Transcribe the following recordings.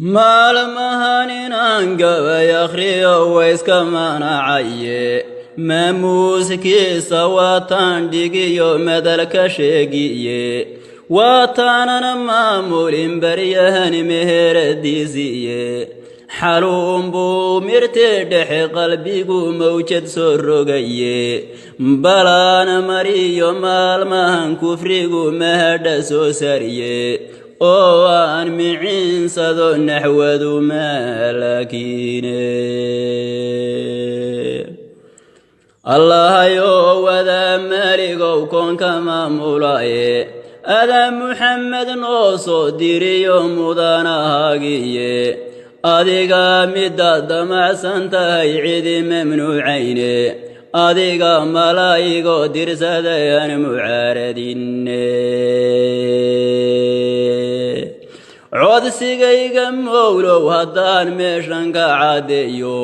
maalmahan inaan akhriyo wayska manacay maamuuskiisa waataan dhigiyo madalka sheegiye waataanana maamulin baryahan meheradiisiye xaluun buu mirte dhexe qalbigu mawjad soo rogaye balaan mariyo maalmahan kufrigu mahadha soo sariye oo aan miciinsado naxwadu malakiine allahayo wada maligow koonka maamulaye ada muxamed noo soo diriyo mudanahaagiye adiga midda damacsan tahay cidi mamnuucayne adiga malaa'igo dirsadayaan mucaaradinne codsigayga mowlow haddaan meeshan ka caddeeyo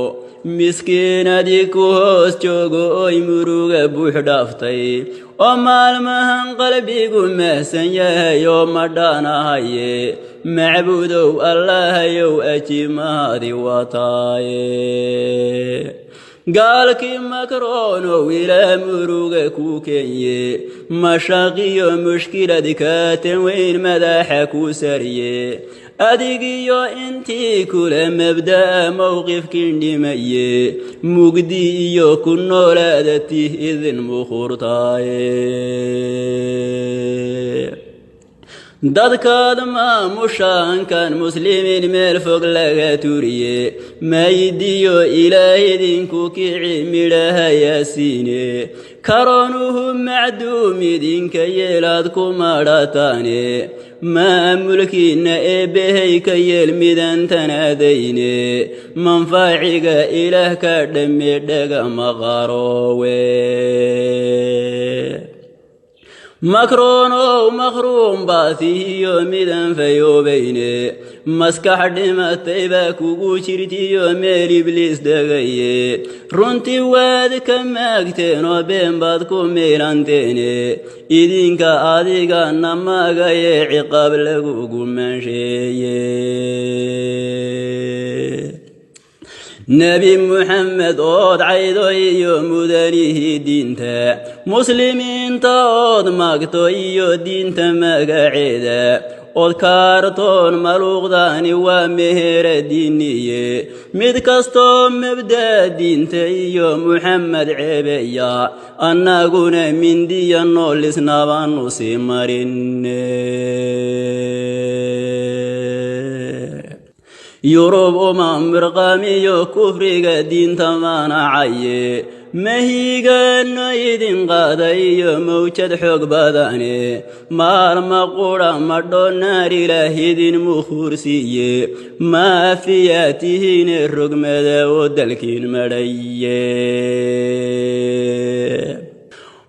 miskiinadii ku hoos joogo oy muruga buux dhaaftay oo maalmahan qalbigu mahsan yahay oo madhaanahaye macbuudow allahayow ajimaadi wataaye gaalkii makroonow ilaa muruga ku kenye mashaqiyo mushkilad kaaten weyn madaxa ku sariye adigiyo intii kule mabda'a mowqifkiin dhimaye mugdi iyo ku noolaadati idin mukhurtaaye dadkaad maamushaankan muslimiin meel fog laga turiye maydiyo ilaahidinku kici midhahayaasiine karoonuhu macduum idinka yeelaad ku madhataane maamulkiinna eebbahay ka yeel midantanaadayne manfaaciga ilaah ka dhamme dhaga maqaroowe makronow makhruum baatihiyo midan fayoobayne maskax dhimatay baa kugu jirtiyo meel ibliis degaye runtii waad ka maagteenoo been baad ku miilanteene idinka adigana magaye ciqaab lagugu maansheeye nebi muxamed ood caydo iyo mudanihii diinta muslimiinta ood maagto iyo diinta magaceeda ood kaartoon maluuqdaani waa meheradiiniye mid kastoo mabda diinta iyo muxamed ceebeya annaguna mindiya noolisnabaanu sii marine yurub mirqaamiyo kufriga diinta manacaye mahigaano idin qaadayo mawjad xoog badane maalma qudha madhoonaar ilaah idin mukhuursiiye maafiyaa tihiine rogmada oo dalkiin madhaye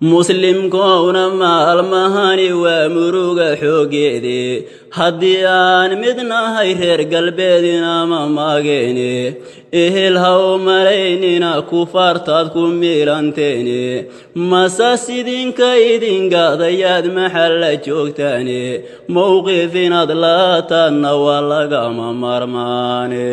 muslimkowna maalmahani waa muruga xoogeede haddii aan midnahay reer galbeedinama maageene ehel haw malaynina kufaartaad ku miilanteene masas idinka idingaadayaad maxalla joogtaane mowqif inaad laataadna waa lagama marmaane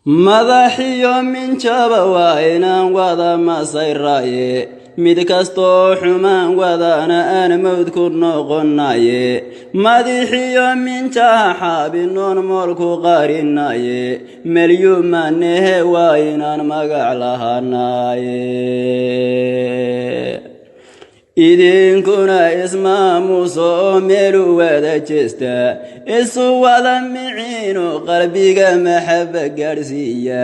madaxiyo minjaba waa inaan wada masayraaye mid kastoo xumaan wadana aan mawd ku noqonaye madaxiyo minjaha xaabinoon moolku qarinaye melyumanehe waa inaan magac lahanaye idinkuna ismaamuso oo meelu wada jeesta isu wada miciino qalbiga maxaba gaadhsiiya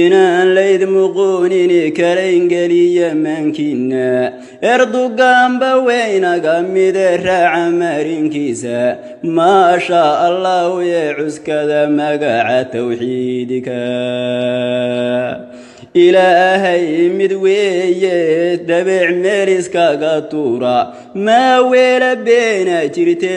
inaan layd muquunini kalaingeliya maankiinna erdugaanba weynaga mide raaca marinkiisa maasha allahu yee cuskada magaca tawxiidka ilaahay mid weeye dabeec meeliskaga tuura maa weela beena jirte